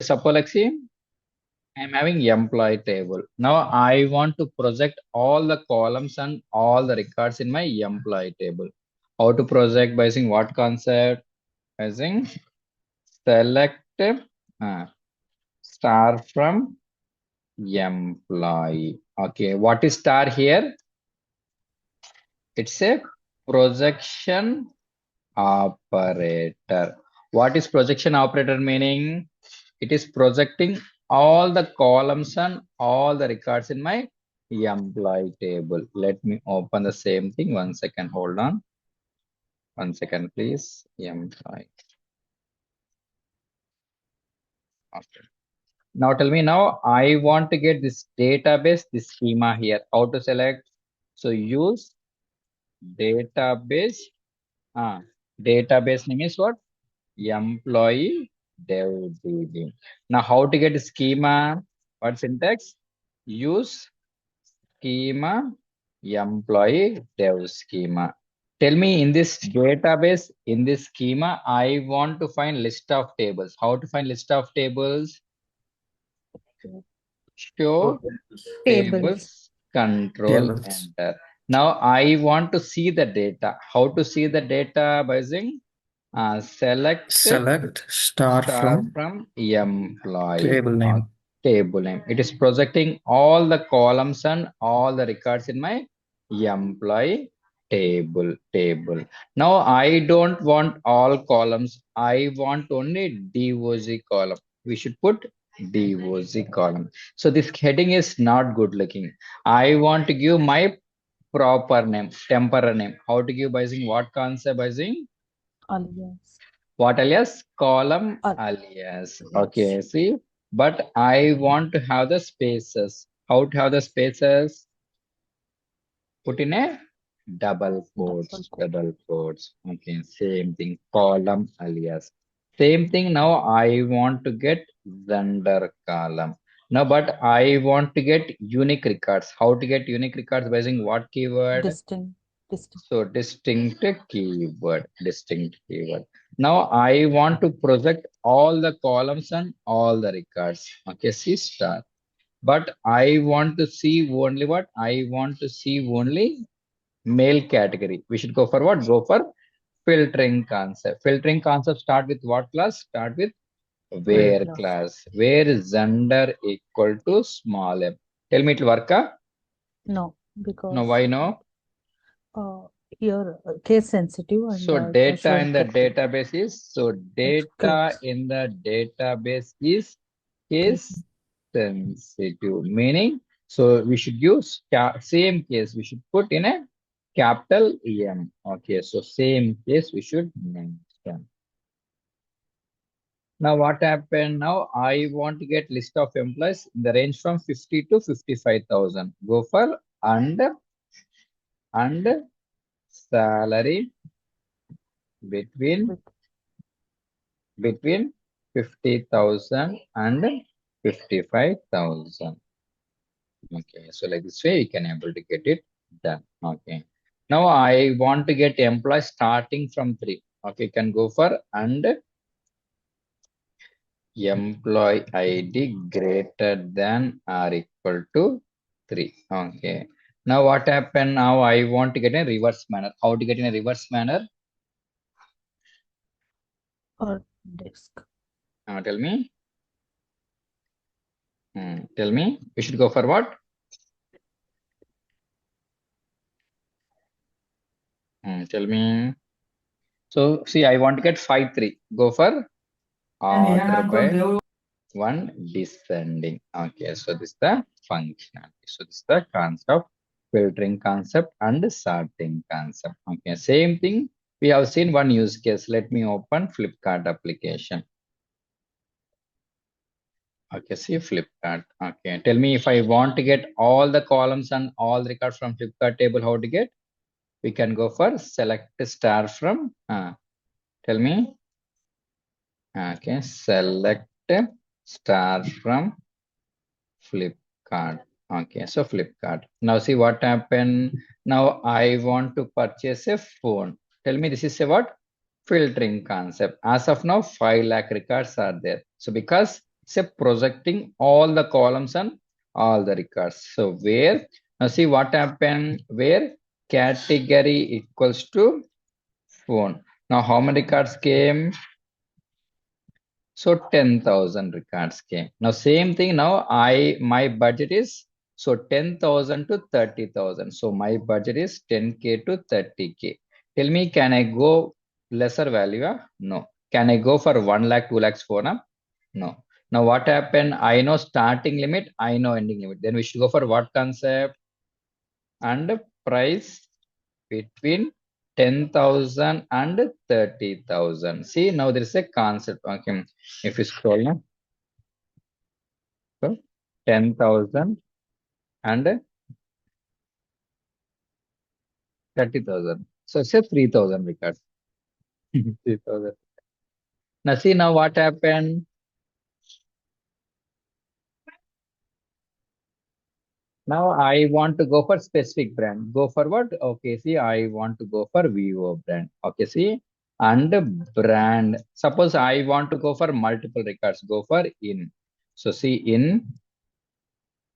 Suppose like see, I'm having employee table. Now I want to project all the columns and all the records in my employee table. How to project by using what concept? By using select star from employee. Okay, what is star here? It's a projection operator. What is projection operator meaning? It is projecting all the columns and all the records in my employee table. Let me open the same thing. 1 second, hold on. 1 second, please. Employee. Okay. Now tell me now, I want to get this database, this schema here. How to select? So use database. Database name is what? Employee dev DB. Now how to get schema? What syntax? Use schema employee dev schema. Tell me in this database, in this schema, I want to find list of tables. How to find list of tables? Show tables, control Tables. enter. Now I want to see the data. How to see the data by using select Select star star from from employee table or name. table name. It is projecting all the columns and all the records in my employee table. Now I don't want all columns. I want only DOG column. We should put DOG column. So this heading is not good looking. I want to give my proper name, temporary name. How to give by using what concept by using? alias. What alias? Column Al- alias. Okay, see, but I want to have the spaces. How to have the spaces? Put in a double quotes, double quotes. Okay, same thing. Column alias. Same thing. Now I want to get gender column. Now, but I want to get unique records. How to get unique records by using what keyword? distinct. So distinct keyword, distinct keyword. Now I want to project all the columns and all the records. Okay, see star. But I want to see only what? I want to see only male category. We should go for what? Go for filtering concept. Filtering concept start with what class? Start with where Class. class. Where is gender equal to small m? Tell me it will work? No, because No, why no? here case sensitive and So it data showing in the correctly. database is, so data Correct. in the database is case sensitive, meaning, so we should use same case, we should put in a capital M. Okay, so same case we should mention. Now what happened? Now I want to get list of employees in the range from 50 to 55,000. Go for and salary between 50,000 and 55,000. Okay, so like this way you can able to get it done. Okay. Now I want to get employees starting from 3. Okay, you can go for and employee ID greater than or equal to 3. Okay. Now what happened? Now I want to get in a reverse manner. How to get in a reverse manner? Or disk. Tell me. Tell me. We should go for what? Tell me. So see, I want to get 5, 3. Go for order by 1 descending. Okay, so this is the functionality. So this is the concept of filtering concept and sorting concept. Okay, same thing. We have seen one use case. Let me open Flipkart application. Okay, see Flipkart. Okay, tell me if I want to get all the columns and all the records from Flipkart table, how to get? We can go for select star from. Tell me. Okay, select star from Flipkart. Okay, so Flipkart. Now see what happened. Now I want to purchase a phone. Tell me this is a what? Filtering concept. As of now, 5 lakh records are there. So because say projecting all the columns and all the records. So where, now see what happened, where category equals to phone. Now how many records came? So 10,000 records came. Now same thing, now my budget is, so 10,000 to 30,000. So my budget is 10K to 30K. Tell me, can I go lesser value? No. Can I go for 1 lakh, 2 lakhs for now? No. Now what happened? I know starting limit, I know ending limit. Then we should go for what concept? And price between 10,000 and 30,000. See, now there is a concept. Okay, if you scroll now, so 10,000 and 30,000. So say 3,000 records. 3,000. Now see, now what happened? Now I want to go for specific brand. Go for what? Okay, see, I want to go for Vivo brand. Okay, see, and brand. Suppose I want to go for multiple records. Go for in. So see, in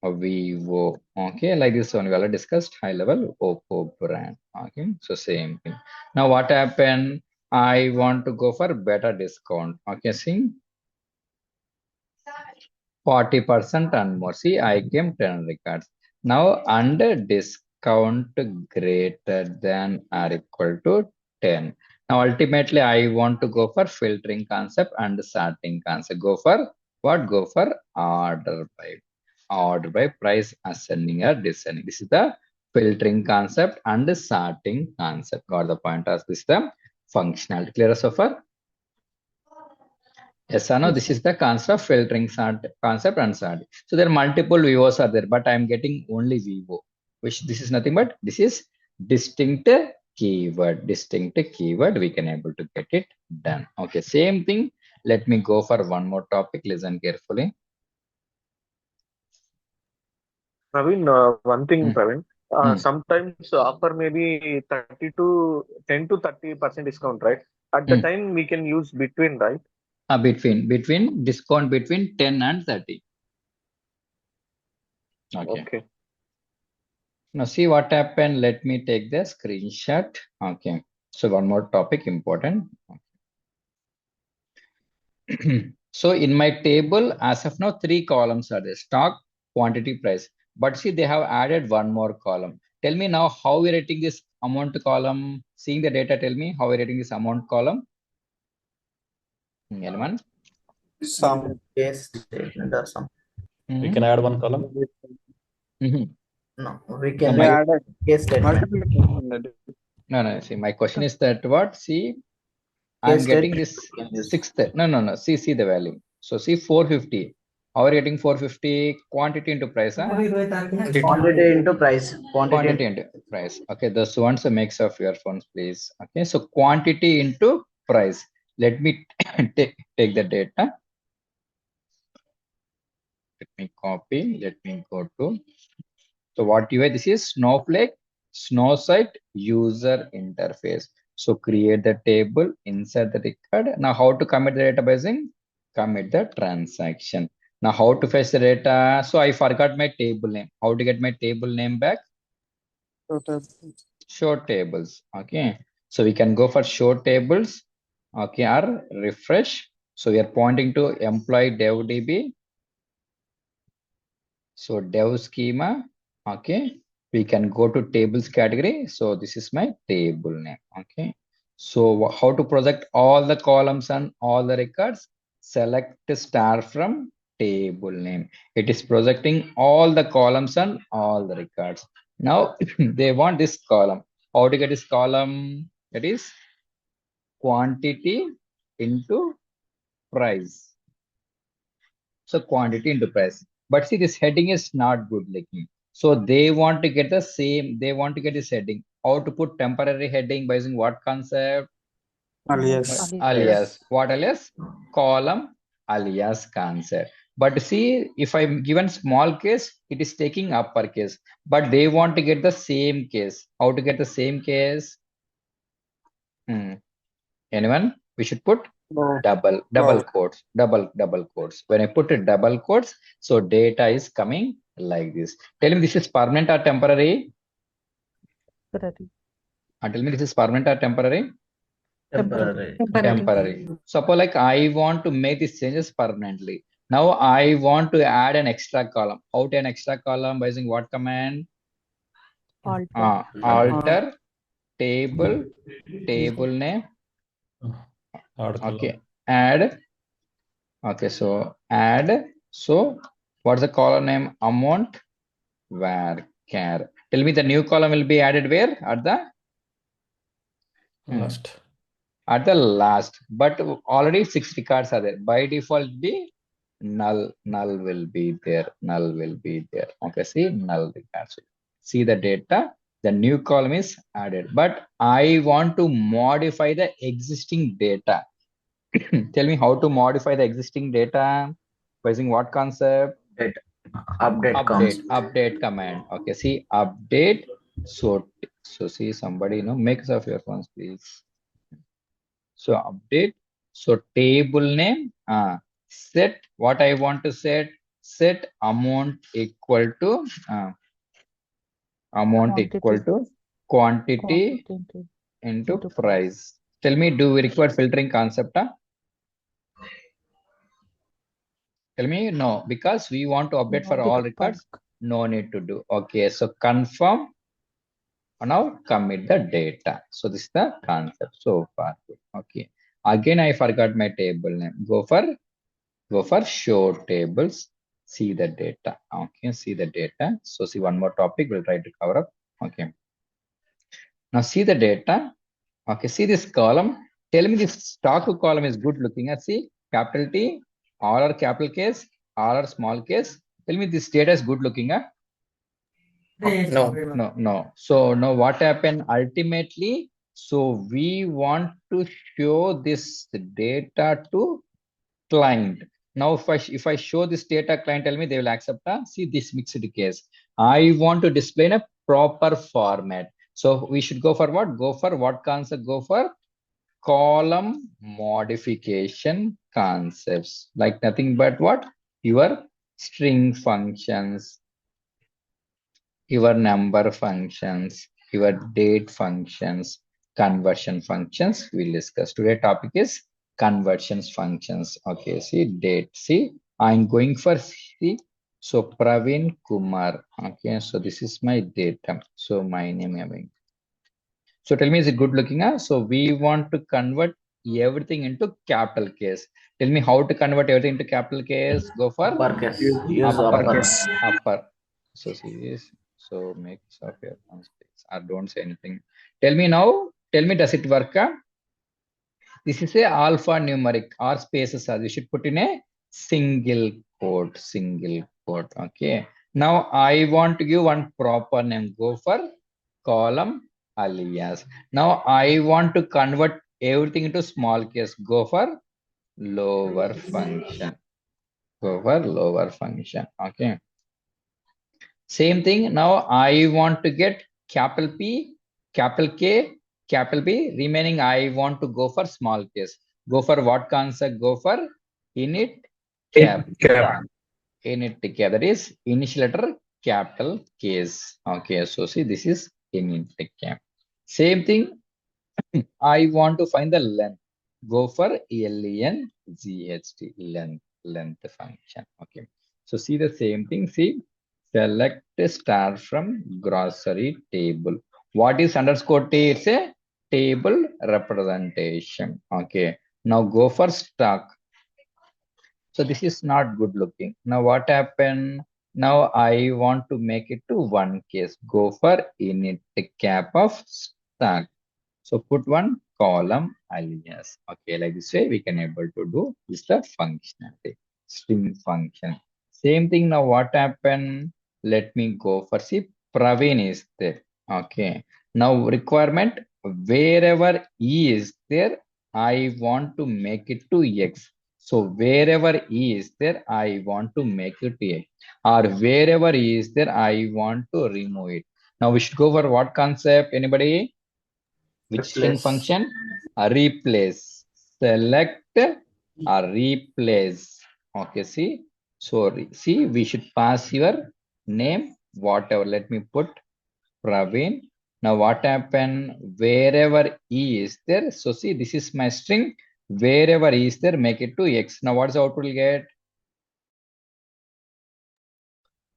Vivo. Okay, like this one we already discussed. High level Oppo brand. Okay, so same thing. Now what happened? I want to go for better discount. Okay, see. 40% and more. See, I came 10 records. Now under discount greater than or equal to 10. Now ultimately I want to go for filtering concept and sorting concept. Go for what? Go for order by. Order by price ascending or descending. This is the filtering concept and the sorting concept. Got the point as this is the functionality. Clear so far? Yes or no? Yes, This sir. is the concept of filtering concept and sort. So there are multiple Vivos are there, but I'm getting only Vivo, which this is nothing but this is distinct keyword. Distinct keyword. We can able to get it done. Okay, same thing. Let me go for one more topic. Listen carefully. Praveen, one thing, Hmm, Praveen. hmm, Sometimes offer maybe 30 to 10 to 30% discount, right? At the hmm. time we can use between, right? Between discount between 10 and 30. Okay. Okay. Now see what happened. Let me take the screenshot. Okay. So one more topic important. So in my table, as of now, 3 columns are there: stock, quantity, price. But see, they have added one more column. Tell me now how we're rating this amount column. Seeing the data, tell me how we're rating this amount column. Anyone? Some case statement or some. We can add one column. Mhm. No, we No, can my, use case statement. no. See, my question is that what? See, Case I'm getting statement this we can use. sixth. No. See the value. So see 450. How are you getting 450? Quantity into price, huh? Quantity into price. Quantity into price. Okay, those ones a mix of your phones, please. Okay, so quantity into price. Let me take the data. Let me copy. Let me go to. So what you have, this is Snowflake Snowsite user interface. So create the table, insert the record. Now how to commit the data basing? Commit the transaction. Now how to fetch the data? So I forgot my table name. How to get my table name back? Show tables. Okay. So we can go for show tables. Okay, or refresh. So we are pointing to employee dev DB. So dev schema. Okay. We can go to tables category. So this is my table name. Okay. So how to project all the columns and all the records? Select star from table name. It is projecting all the columns and all the records. Now they want this column. How to get this column? That is quantity into price. So quantity into price. But see, this heading is not good looking. So they want to get the same, they want to get this heading. How to put temporary heading by using what concept? Alias. Alias. What alias? Column alias concept. But see, if I'm given small case, it is taking uppercase. But they want to get the same case. How to get the same case? Anyone? We should put No. double quotes, double quotes. When I put it double quotes, so data is coming like this. Tell me this is permanent or temporary? Temporary. Tell me this is permanent or temporary? Temporary. Temporary. Suppose like I want to make these changes permanently. Now I want to add an extra column. Out an extra column by using what command? Alter. Alter table name. Add column. Okay. Add. Okay. So add. So what's the column name? Amount varchar. Tell me the new column will be added where? At the Last. at the last, but already 6 records are there. By default, be null will be there. Null will be there. Okay, see null records. See the data. The new column is added, but I want to modify the existing data. Tell me how to modify the existing data by using what concept? Update command. Okay, see update. So see somebody makes of your phones, please. So update. So table name. Set what I want to set amount equal to quantity into price. Tell me, do we require filtering concept? Tell me no, because we want to update for all records. No need to do. Okay, so confirm. Now commit the data. So this is the concept so far. Okay. Again, I forgot my table name. Go for show tables. See the data. Okay, see the data. So see one more topic. We'll try to cover up. Okay. Now see the data. Okay, see this column. Tell me this stock column is good looking at. See capital T, all are capital case, all are small case. Tell me this data is good looking at. No. So now what happened ultimately? So we want to show this data to client. Now if I show this data client, tell me they will accept. See this mixed case. I want to display in a proper format. So we should go for what? Go for what concept? Go for column modification concepts. Like nothing but what? Your string functions, your number functions, your date functions, conversion functions we'll discuss. Today topic is conversions functions. Okay, see date. See, I'm going for see. So Praveen Kumar. Okay, so this is my data. So my name having. So tell me, is it good looking? So we want to convert everything into capital case. Tell me how to convert everything into capital case. Go for Uppercase. Upper. So see this. So make software please. Or don't say anything. Tell me now. Tell me, does it work? This is a alphanumeric or spaces. We should put in a single quote. Okay. Now I want to give one proper name. Go for column alias. Now I want to convert everything into small case. Go for lower function. Okay. Same thing. Now I want to get capital P, capital K, capital B. Remaining I want to go for small case. Go for what concept? Go for init cap. Init cap. That is initial letter capital case. Okay. So see this is init cap. Same thing. I want to find the length. Go for length, length function. Okay. So see the same thing. See, select star from grocery table. What is underscore T? It's a table representation. Okay. Now go for stock. So this is not good looking. Now what happened? Now I want to make it to one case. Go for init cap of stock. So put one column alias. Okay, like this way we can able to do this the functionality. String function. Same thing. Now what happened? Let me go for see Praveen is there. Okay. Now requirement wherever E is there, I want to make it to X. So wherever E is there, I want to make it to X. Or wherever E is there, I want to remove it. Now we should go for what concept? Anybody? Which string function? Replace. Select or replace. Okay, see. So see, we should pass your name, whatever. Let me put Praveen. Now what happened? Wherever E is there. So see, this is my string. Wherever E is there, make it to X. Now what's the output we'll get?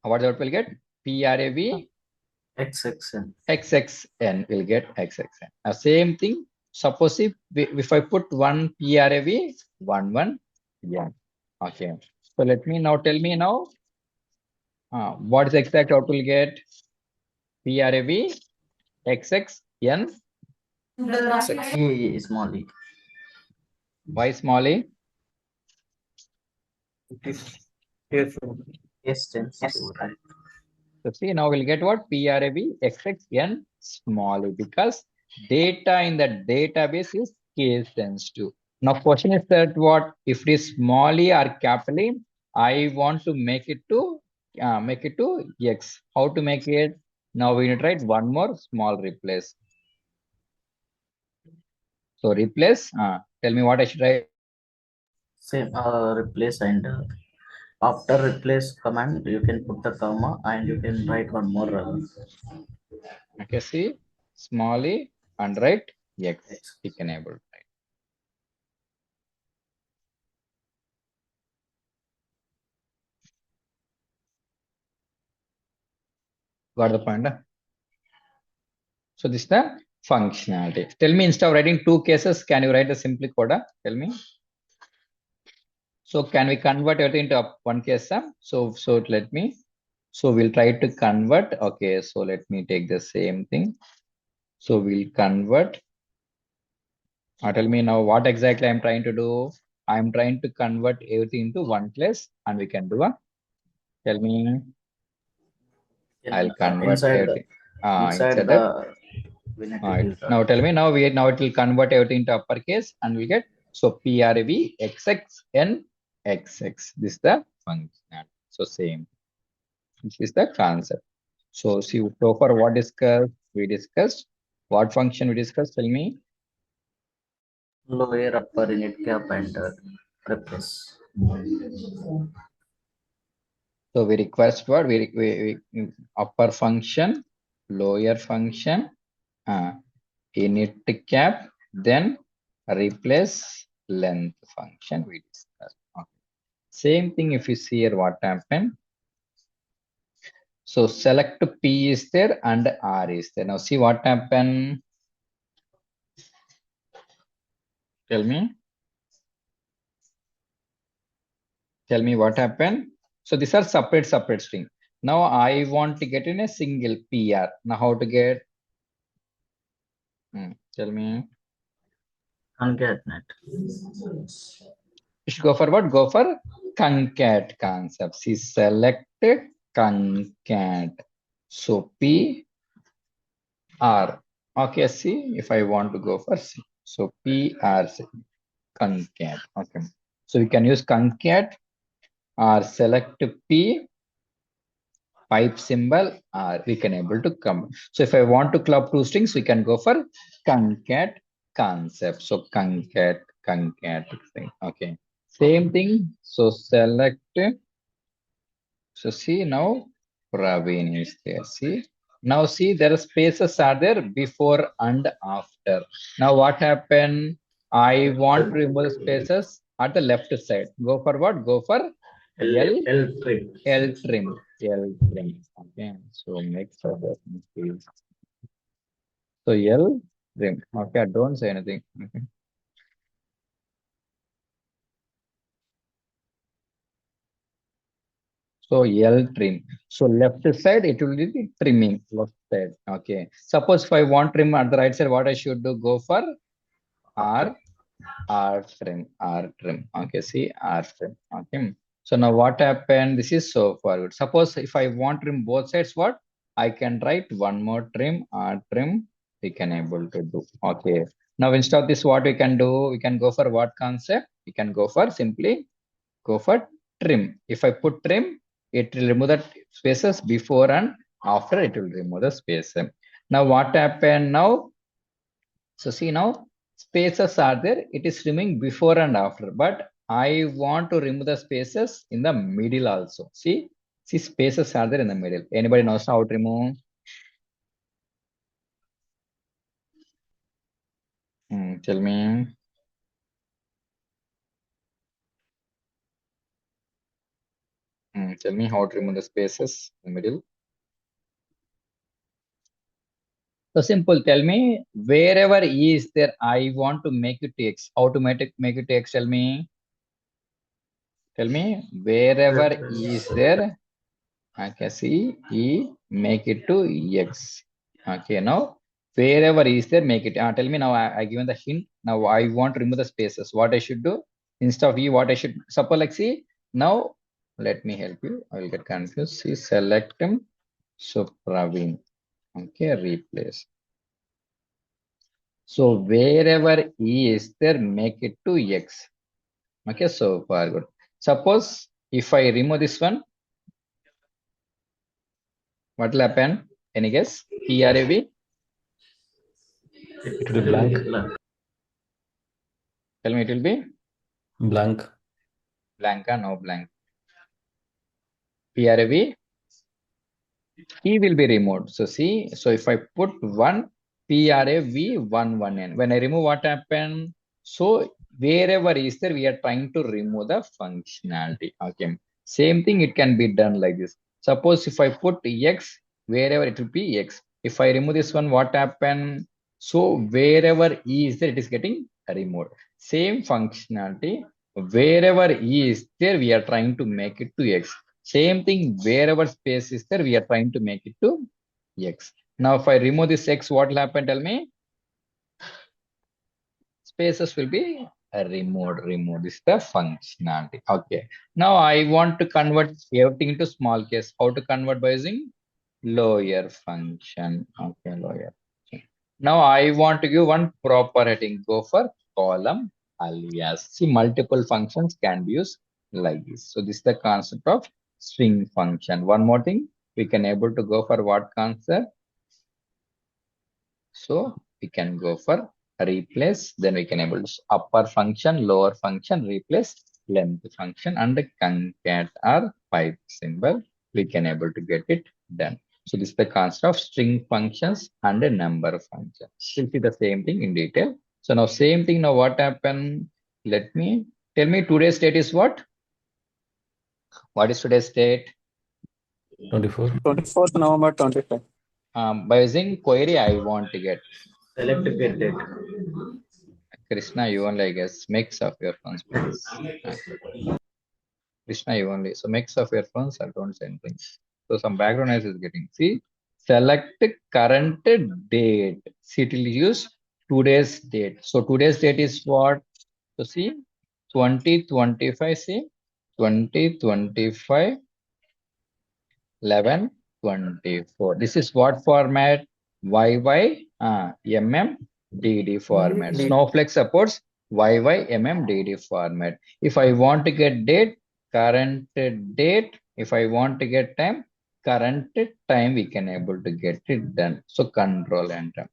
What's the output we'll get? PRAV XXN. XXN will get XXN. Now same thing. Suppose if I put one PRAV 11, yeah. Okay. So let me now tell me now. What is the exact output we'll get? PRAV XXN. E small e. Why small e? Yes. S tends to, right? So see, now we'll get what? PRAV XXN small e, because data in the database is case sensitive. Now question is that what if it is small e or capital E, I want to make it to X. How to make it? Now we need to write one more small replace. So replace, tell me what I should write. Same replace, and after replace command you can put the comma and you can write one more Okay, see, small e and write X. We can able to write. Got the point? So this is the functionality. Tell me, instead of writing two cases, can you write a simply coda? Tell me. So can we convert everything into one case sum? So let me. So we'll try to convert. Okay, so let me take the same thing. So we'll convert. Tell me now what exactly I'm trying to do. I'm trying to convert everything into one class, and we can do a. Tell me. I'll convert inside everything. inside Inside the that. we need to use Now tell me now it will convert everything into uppercase and we get so PRV XXN XX. This is the function. So same. This is the concept. So see so far what we discussed. What function we discussed? Tell me. lower upper init cap and replace. So we request what we upper function, lower function, init cap, then replace length function we discussed. Okay. Same thing if you see here what happened. So select P is there and R is there. Now see what happened. Tell me. Tell me what happened. So these are separate string. Now I want to get in a single PR. Now how to get? Tell me. Concatenate. You should go for what? Go for concat concept. See, select concat. So P R. Okay, see if I want to go for C. So P R C concat. Okay. So we can use concat or select P pipe symbol or we can able to come. So if I want to club two strings, we can go for concat concept. So concat thing. Okay. Same thing. So select. So see now Praveen is there. See now see there are spaces are there before and after. Now what happened? I want to remove the spaces at the left side. Go for what? Go for L trim. L trim. L trim. Okay. So make sure that please. So L trim. Okay. Don't say anything. Okay. So L trim. So left side, it will be trimming left side. Okay. Suppose if I want trim at the right side, what I should do? Go for R trim. Okay. See R trim. Okay. So now what happened? This is so forward. Suppose if I want trim both sides, what? I can write one more trim, R trim. We can able to do. Okay. Now instead of this, what we can do? We can go for what concept? We can go for simply go for trim. If I put trim, it will remove the spaces before and after it will remove the space. Now what happened now? So see now spaces are there. It is removing before and after, but I want to remove the spaces in the middle also. See spaces are there in the middle. Anybody knows how to remove? Tell me. Tell me how to remove the spaces in the middle. So simple. Tell me wherever E is there, I want to make it X. How to make it X? Tell me. Tell me wherever E is there. Okay, see E, make it to X. Okay, now wherever E is there, make it. Tell me now. I given the hint. Now I want to remove the spaces. What I should do instead of E? What I should suppose like see now. Let me help you. I will get confused. See, select him. So Praveen. Okay, replace. So wherever E is there, make it to X. Okay, so far good. Suppose if I remove this one, what will happen? Any guess? PRAV? It will be blank. Tell me it will be Blank. blank, no blank. PRAV? E will be removed. So see, so if I put one PRAV11N, when I remove what happened? So wherever is there, we are trying to remove the functionality. Okay. Same thing, it can be done like this. Suppose if I put X, wherever it will be X. If I remove this one, what happened? So wherever E is there, it is getting removed. Same functionality. Wherever E is there, we are trying to make it to X. Same thing, wherever space is there, we are trying to make it to X. Now, if I remove this X, what will happen? Tell me. Spaces will be removed. This is the functionality. Okay. Now, I want to convert everything into small case. How to convert by using lower function. Okay, lower. Now, I want to give one proper heading. Go for column alias. See, multiple functions can be used like this. So, this is the concept of string function. One more thing, we can able to go for what concept? So we can go for replace, then we can able to upper function, lower function, replace length function, and the concat or pipe symbol. We can able to get it done. So this is the concept of string functions and a number function. We'll see the same thing in detail. So now same thing. Now what happened? Let me tell me today's date is what? What is today's date? 24. 24th November 25. By using query, I want to get. Select get date. Krishna, you only, I guess. Mix of your phones, please. Krishna, you only. So mix of your phones, I don't say anything. So some background noise is getting. See, select current date. See, it will use today's date. So today's date is what? So see, 2025. See, 2025. 1124. This is what format? YYMMDD format. Snowflake supports YYMMDD format. If I want to get date, current date. If I want to get time, current time, we can able to get it done. So control enter.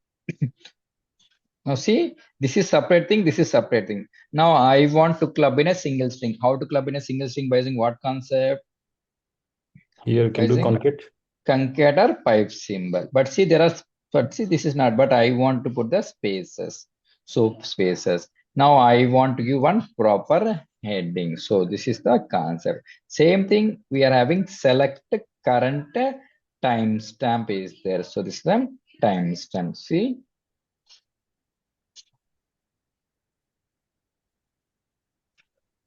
Now see, this is separate thing, this is separate thing. Now I want to club in a single string. How to club in a single string by using what concept? Here you can do Using concat. Concat or pipe symbol. But see, there are, but see, this is not, but I want to put the spaces. So spaces. Now I want to give one proper heading. So this is the concept. Same thing, we are having select current timestamp is there. So this is the timestamp. See.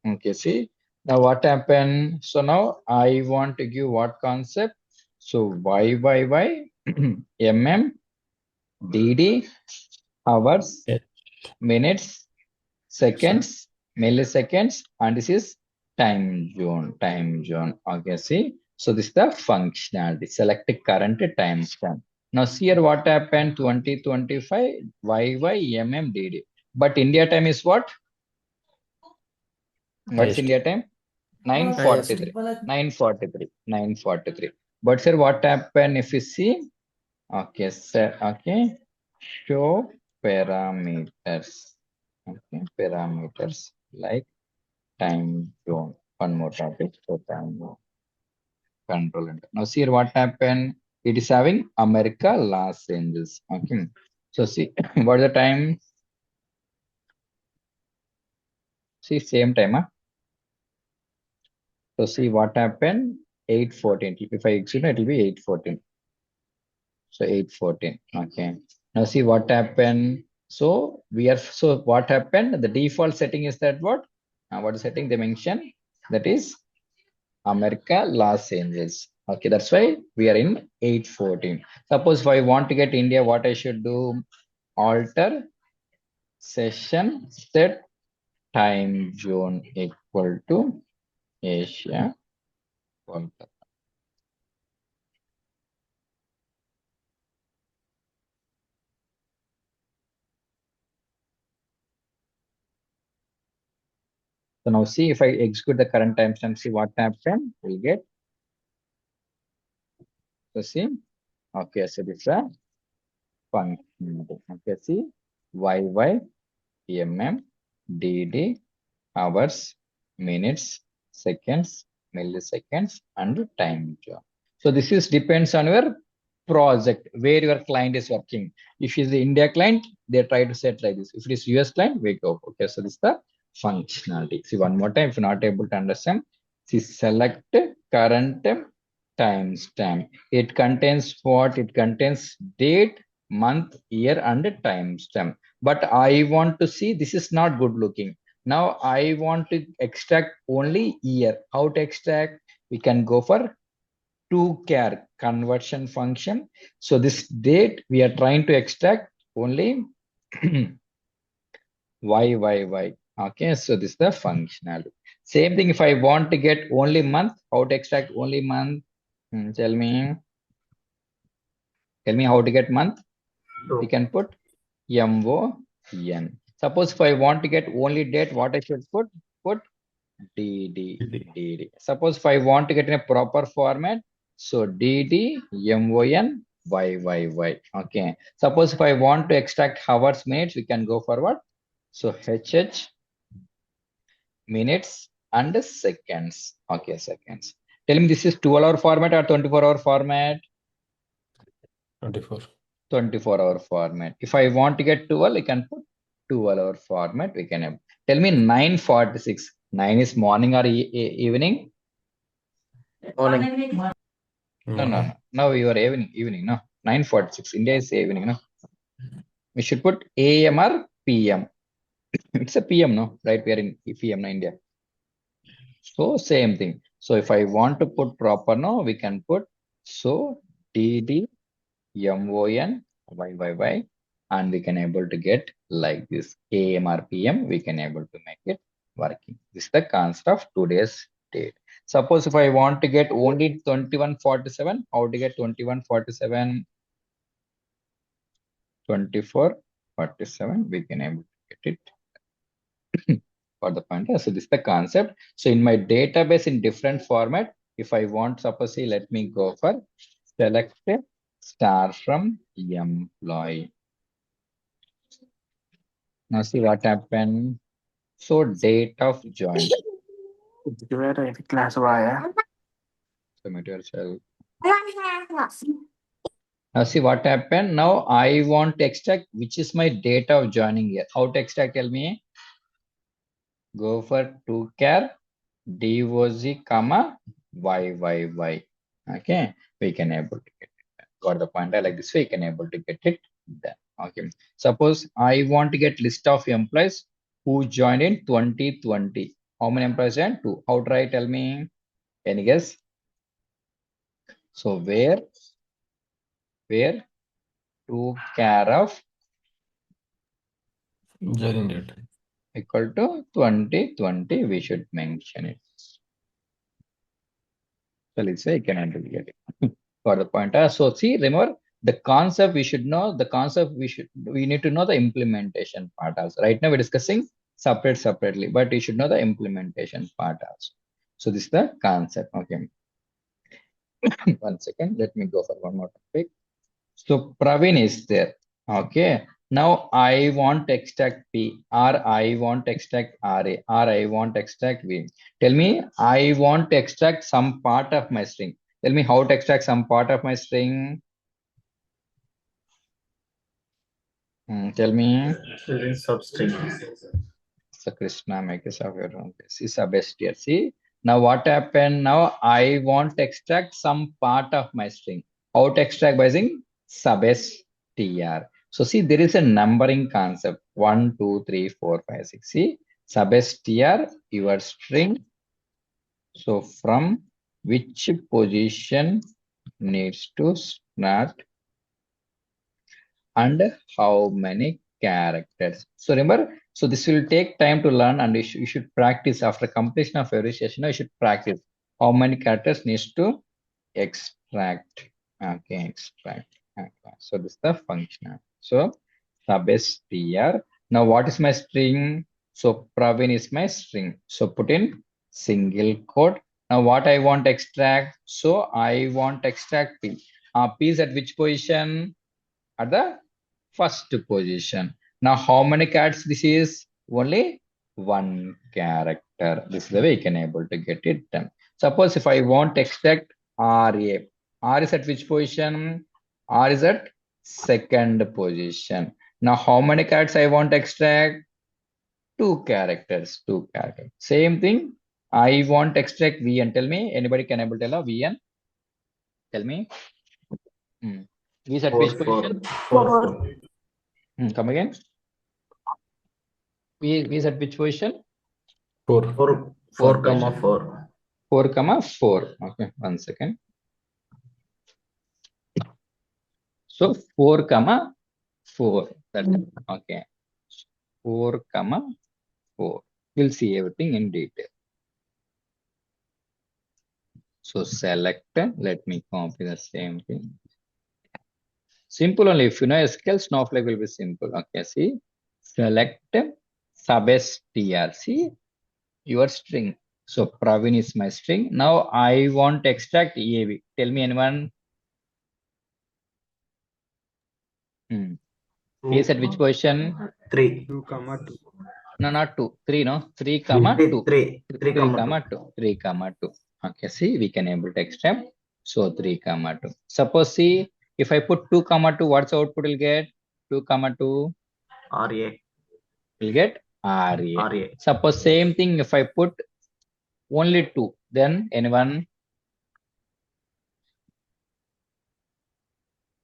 Okay, see. Now what happened? So now I want to give what concept? So YYY MM DD hours, Yes. minutes, seconds, milliseconds, and this is time zone. Okay, see. So this is the functionality. Select the current timestamp. Now see here what happened 2025 YYMMDD. But India time is what? What's IST. India time? 9:43. 9:43. 9:43. But sir, what happened if you see? Okay, sir. Okay. Show parameters. Okay, parameters like time zone. One more topic. So time zone. Control enter. Now see here what happened. It is having America, Los Angeles. Okay. So see what is the time? See same time. Huh? So see what happened. 8:14. If I execute, it will be 8:14. So 8:14. Okay. Now see what happened. So what happened? The default setting is that what? What is setting they mentioned? That is America, Los Angeles. Okay, that's why we are in 8:14. Suppose if I want to get India, what I should do? Alter session set time zone equal to Asia. Alter. So now see if I execute the current timestamp, see what happened. We'll get. So see. Okay, so this is a function. Okay, see. YY, DD, hours, minutes, seconds, milliseconds, and time zone. So this is depends on your project where your client is working. If it is the India client, they try to set like this. If it is US client, we go. Okay, so this is the functionality. See one more time, if you're not able to understand, see select current timestamp. It contains what? It contains date, month, year, and timestamp. But I want to see this is not good looking. Now I want to extract only year. How to extract? We can go for to-char conversion function. So this date we are trying to extract only y. Okay, so this is the functionality. Same thing if I want to get only month, how to extract only month? Tell me how to get month. We can put MON. Suppose if I want to get only date, what I should put? Put DD. Suppose if I want to get in a proper format, so DD MON YY. Okay. Suppose if I want to extract hours, minutes, we can go forward. So HH minutes and seconds. Okay, seconds. Tell me this is 12-hour format or 24-hour format? 24. 24-hour format. If I want to get 12, I can put 12-hour format. We can have. Tell me 9:46. 9 is morning or evening? Morning. No. Now you are evening. No, 9:46. India is evening. No, we should put AM or PM. It's a PM, no, right? We are in PM, no, India. So same thing. So if I want to put proper, no, we can put so DD MON YY, and we can able to get like this AM or PM. We can able to make it working. This is the concept of today's date. Suppose if I want to get only 21:47, how to get 21:47? 24:47, we can able to get it for the pointer. So this is the concept. So in my database in different format, if I want, suppose see, let me go for select star from employee. Now see what happened. So date of join. Class why? So material shall. Now see what happened. Now I want to extract which is my date of joining here. How to extract? Tell me. Go for to-char DOZ comma YY. Okay, we can able to get it. Got the point? I like this way. You can able to get it done. Okay. Suppose I want to get list of employees who joined in 2020. How many employees joined? 2. How do I tell me? Any guess? So where to-char of Joining date. equal to 2020, we should mention it. So let's say you can able to get it. For the pointer. So see, remember the concept we should know, the concept we need to know the implementation part also. Right now we're discussing separately, but you should know the implementation part also. So this is the concept. Okay. 1 second. Let me go for one more topic. So Praveen is there. Okay. Now I want to extract P, or I want to extract RA, or I want to extract V. Tell me, I want to extract some part of my string. Tell me how to extract some part of my string. Tell me. Within substring. So Krishna, make a software on this. Is a best here. See, now what happened? Now I want to extract some part of my string. How to extract by using substr. So see, there is a numbering concept. 1, 2, 3, 4, 5, 6. See, substr, your string. So from which position needs to start and how many characters. So remember, so this will take time to learn, and you should practice after completion of every session. You should practice how many characters needs to extract. Okay, extract. Okay. So this is the function. So substr. Now what is my string? So Praveen is my string. So put in single quote. Now what I want to extract? So I want to extract P. P is at which position? At the first position. Now how many characters this is? Only one character. This is the way you can able to get it done. Suppose if I want to extract RA. R is at which position? R is at second position. Now how many characters I want to extract? Two characters. Two characters. Same thing. I want to extract VN. Tell me. Anybody can able to tell VN? Tell me. V is at which position? Come again. V is at which position? 4. 4, comma 4. 4, comma 4. Okay, 1 second. So 4, comma 4. That's okay. 4, comma 4. We'll see everything in detail. So select. Let me copy the same thing. Simple only. If you know SQL, Snowflake will be simple. Okay, see. Select substr. See your string. So Praveen is my string. Now I want to extract EAV. Tell me anyone. Is at which position? 3. 2, 2. No, not 2. 3, no. 3, comma 2. 3, 3, comma 2. 3, comma 2. Okay, see, we can able to extract. So 3, comma 2. Suppose see, if I put 2, comma 2, what's the output will get? 2, comma 2. RA. Will get RA. RA. Suppose same thing if I put only 2, then anyone?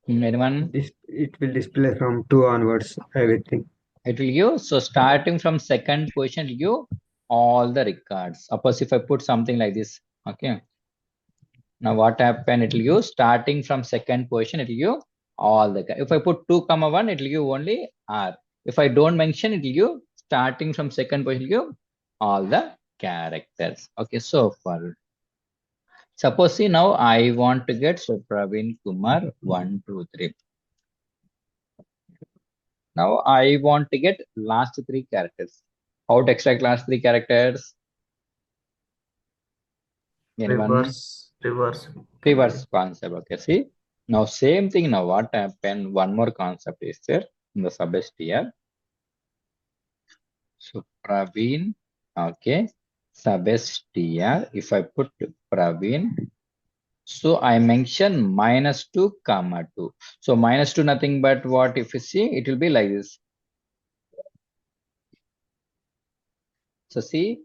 Anyone? It will display from 2 onwards, everything. It will give, so starting from second position, it will give all the records. Suppose if I put something like this, okay. Now what happened? It will give starting from second position, it will give all the, if I put 2, comma 1, it will give only R. If I don't mention, it will give starting from second position, it will give all the characters. Okay, so for suppose see now I want to get, so Praveen Kumar 1, 2, 3. Now I want to get last 3 characters. How to extract last 3 characters? Anyone? Reverse concept. Okay, see. Now same thing. Now what happened? One more concept is there in the substr. So Praveen. Okay. Substr. If I put Praveen. So I mention -2, comma 2. So -2 nothing but what? If you see, it will be like this. So see,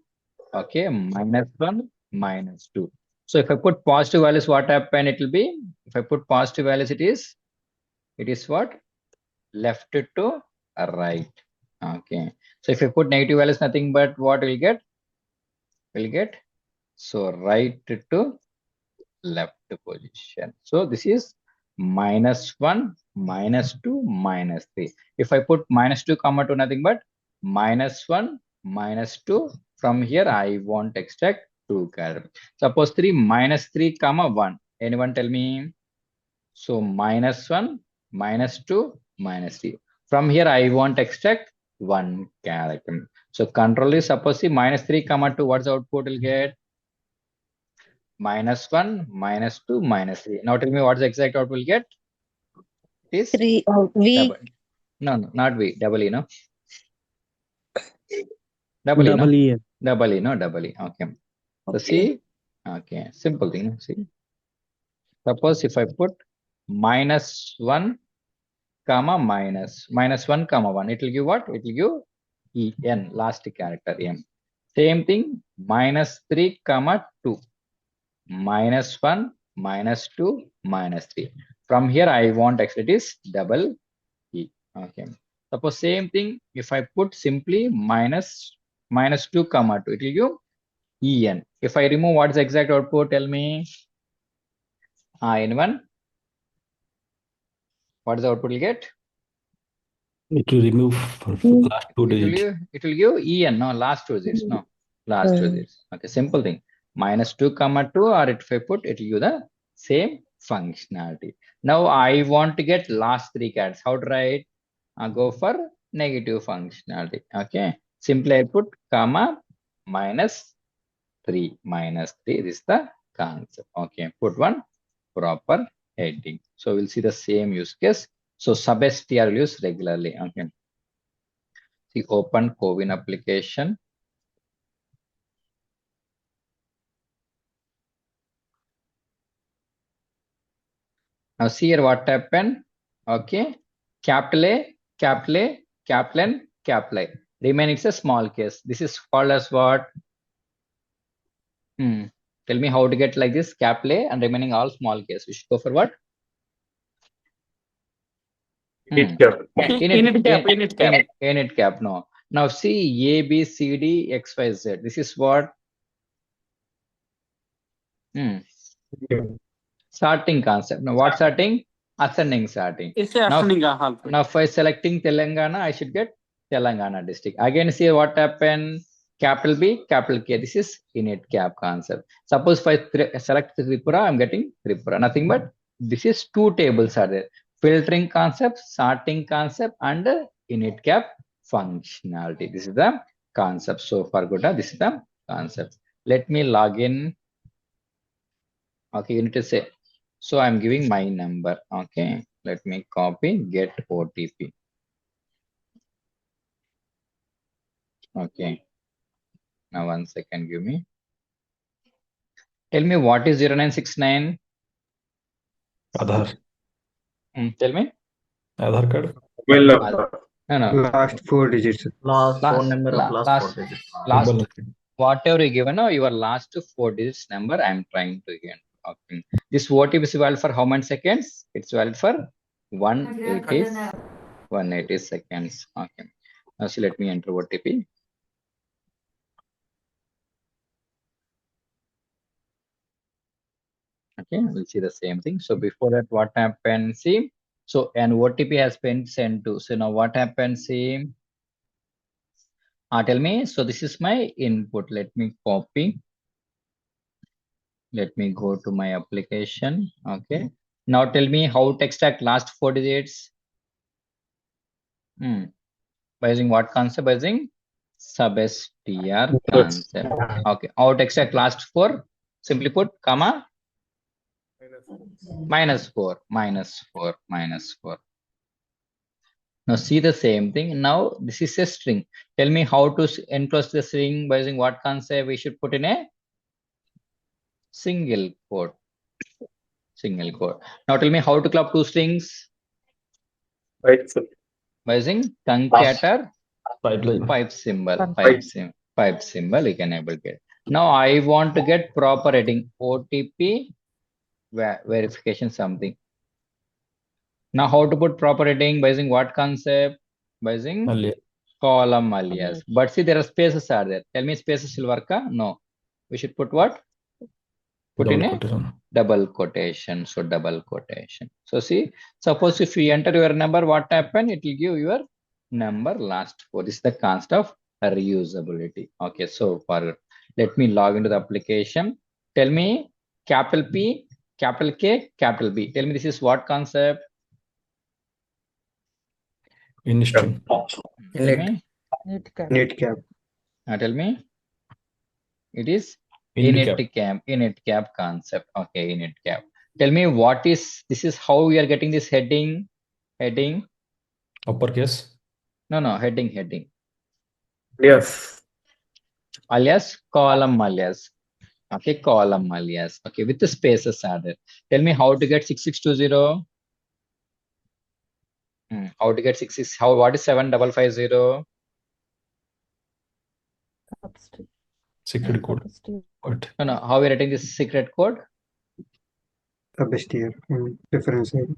okay, -1, -2. So if I put positive values, what happen? It will be, if I put positive values, it is what? Left to right. Okay. So if I put negative values, nothing but what will get? Will get, so right to left position. So this is -1, -2, -3. If I put -2, comma 2, nothing but -1, -2. From here, I want to extract 2 characters. Suppose 3, -3, comma 1. Anyone tell me? So -1, -2, -3. From here, I want to extract 1 character. So control is, suppose see -3, comma 2. What's the output will get? -1, -2, -3. Now tell me what's the exact output will get? It is V. No, no, not V, double E, no? Double E, no? Double E. Double E, no, double E. Okay. So see, okay, simple thing, no? See. Suppose if I put -1, comma -1, comma 1, it will give what? It will give En, last character M. Same thing, -3, comma 2, -1, -2, -3. From here, I want actually it is double E. Okay. Suppose same thing, if I put simply -2, comma 2, it will give En. If I remove, what is the exact output? Tell me. N1. What is the output will get? It will remove last two digits. It will give En, no, last two digits, no, last two digits. Okay, simple thing. -2, comma 2, or if I put, it will give the same functionality. Now I want to get last three cards. How to write? Go for negative functionality. Okay, simply I put comma -3, -3. This is the concept. Okay, put one proper heading. So we'll see the same use case. So sub-str will use regularly. Okay. See, open Cowin application. Now see here what happened. Okay. Capital A, capital A, capital N, capital I. Remaining it's a small case. This is called as what? Tell me how to get like this, capital A and remaining all small case. We should go for what? Init cap. Init cap, no. Now see A, B, C, D, X, Y, Z. This is what? Sorting concept. Now what sorting? Ascending sorting. Now if I selecting Telangana, I should get Telangana district. Again, see what happened? Capital B, capital K. This is init cap concept. Suppose if I select Tripura, I'm getting Tripura. Nothing but this is two tables are there. Filtering concept, sorting concept, and init cap functionality. This is the concept. So far good. This is the concept. Let me log in. Okay, you need to say. So I'm giving my number. Okay, let me copy, get OTP. Okay. Now 1 second, give me. Tell me what is 0969? Aadhaar. Tell me. Aadhaar card. Well, No. Last 4 digits. Last phone number of last 4 digits. Last, whatever you given, no, your last 4 digits number I'm trying to get. Okay. This OTP is valid for how many seconds? It's valid for 180 seconds. Okay. Now so let me enter OTP. Okay, we'll see the same thing. So before that, what happened? See, so an OTP has been sent to. So now what happened? See, tell me. So this is my input. Let me copy. Let me go to my application. Okay. Now tell me how to extract last 4 digits. By using what concept? By using sub-str concept. Okay. How to extract last 4? Simply put, comma. -4. Now see the same thing. Now this is a string. Tell me how to enclose the string by using what concept? We should put in a single quote. Now tell me how to club two strings right. by using concatenator Pipeline. pipe symbol. Pipe symbol you can able to get. Now I want to get proper heading OTP verification something. Now how to put proper heading by using what concept? By using column alias. But see there are spaces are there. Tell me spaces will work? No. We should put what? Put in a double quotation. So double quotation. So see, suppose if you enter your number, what happen? It will give your number last 4. This is the concept of reusability. Okay, so for let me log into the application. Tell me capital P, capital K, capital B. Tell me this is what concept? Init. Init cap. Tell me. It is Init cap concept. Okay, init cap. Tell me what is this is how we are getting this heading. Uppercase. No, heading. Yes. Alias, column alias. Okay, column alias. Okay, with the spaces added. Tell me how to get 6620. How to get 66? What is 7550? Substitute. Secret code. Substitute. What? No. How we writing this secret code? Substier reference ID.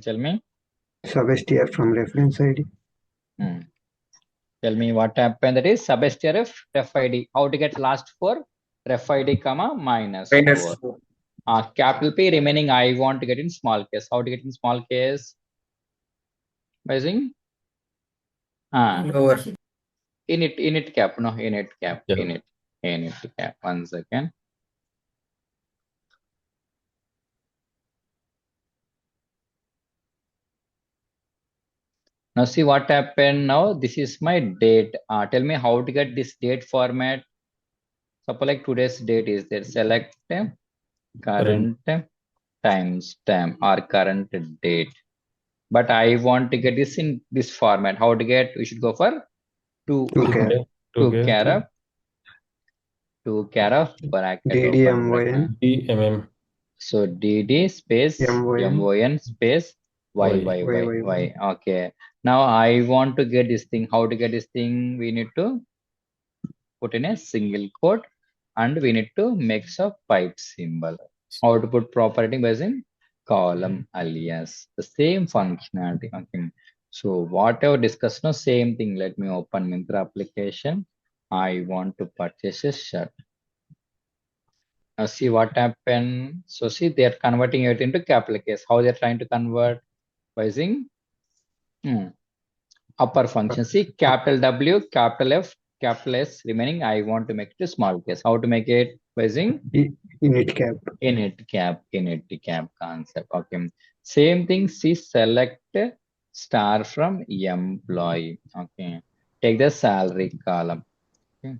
Tell me. Substier from reference ID. Tell me what happened. That is substier of ref ID. How to get last four? Ref ID comma minus 4. Capital P remaining I want to get in small case. How to get in small case? By using Lower. init cap. No, init cap. Yeah. Init cap. 1 second. Now see what happened now. This is my date. Tell me how to get this date format. Suppose like today's date is there. Select current timestamp or current date. But I want to get this in this format. How to get? We should go for two char bracket open. DMM. So DD space MON space Y. Okay. Now I want to get this thing. How to get this thing? We need to put in a single quote and we need to mix a pipe symbol. How to put property by using column alias. The same functionality. Okay. So whatever discussed, no same thing. Let me open Myntra application. I want to purchase a shirt. Now see what happened. So see, they're converting it into capital case. How they're trying to convert? By using upper function. See, capital W, capital F, capital S remaining. I want to make it a small case. How to make it? By using init cap concept. Okay. Same thing. See, select star from employee. Okay. Take the salary column. Okay.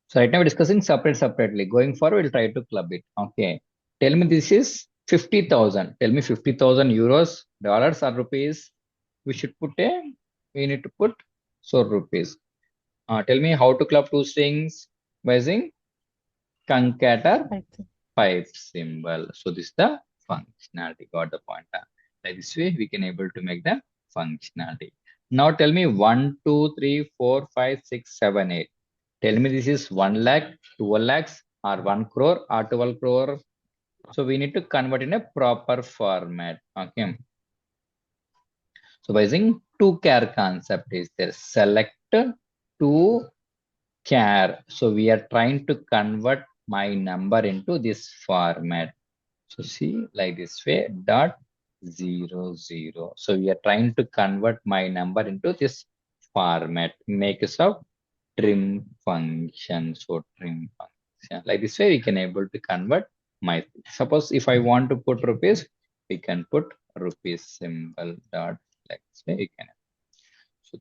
So right now we're discussing separately. Going forward, we'll try to club it. Okay. Tell me this is 50,000. Tell me 50,000 euros, dollars or rupees. We need to put rupees. Tell me how to club two strings by using concatenator pipe symbol. So this is the functionality. Got the point. Like this way, we can able to make the functionality. Now tell me 1, 2, 3, 4, 5, 6, 7, 8. Tell me this is 1 lakh, 12 lakhs, or 1 crore, or 12 crore. So we need to convert in a proper format. Okay. So by using two char concept is there. Select two char. So we are trying to convert my number into this format. So see like this way dot 0, 0. So we are trying to convert my number into this format. Make use of trim function. So trim function. Like this way we can able to convert my. Suppose if I want to put rupees, we can put rupees symbol dot like this way we can.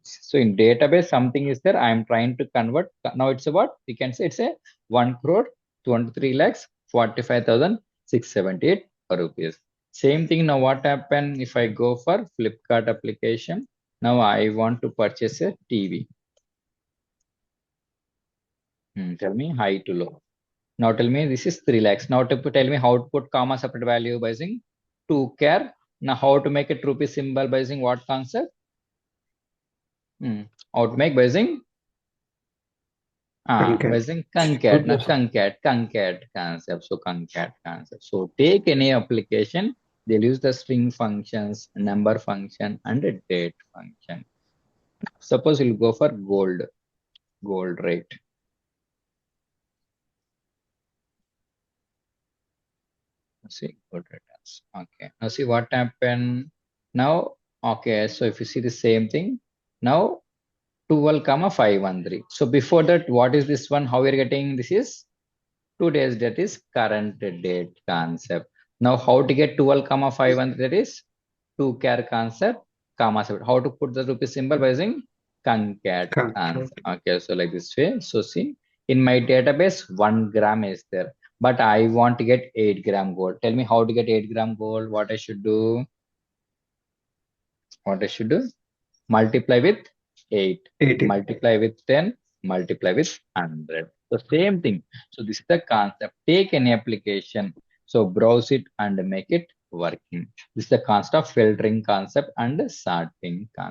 So in database something is there. I am trying to convert. Now it's about we can say it's a 1 crore 23 lakhs 45,678 rupees. Same thing. Now what happened if I go for Flipkart application? Now I want to purchase a TV. Tell me high to low. Now tell me this is 3 lakhs. Now tell me how to put comma separate value by using two char. Now how to make a rupee symbol by using what concept? How to make by using by using concat concept. So concat concept. So take any application, they'll use the string functions, number function, and a date function. Suppose we'll go for gold rate. Let's see gold returns. Okay. Now see what happened now. Okay. So if you see the same thing now. 12,513. So before that, what is this one? How we are getting this is today's date is current date concept. Now how to get 12,513? That is two char concept comma separate. How to put the rupee symbol by using concat concept. Okay, so like this way. So see in my database 1 gram is there, but I want to get 8 gram gold. Tell me how to get 8 gram gold. What I should do? What I should do? Multiply with 8, 80. multiply with 10, multiply with 100. So same thing. So this is the concept. Take any application. So browse it and make it working. This is the concept of filtering concept and sorting concept.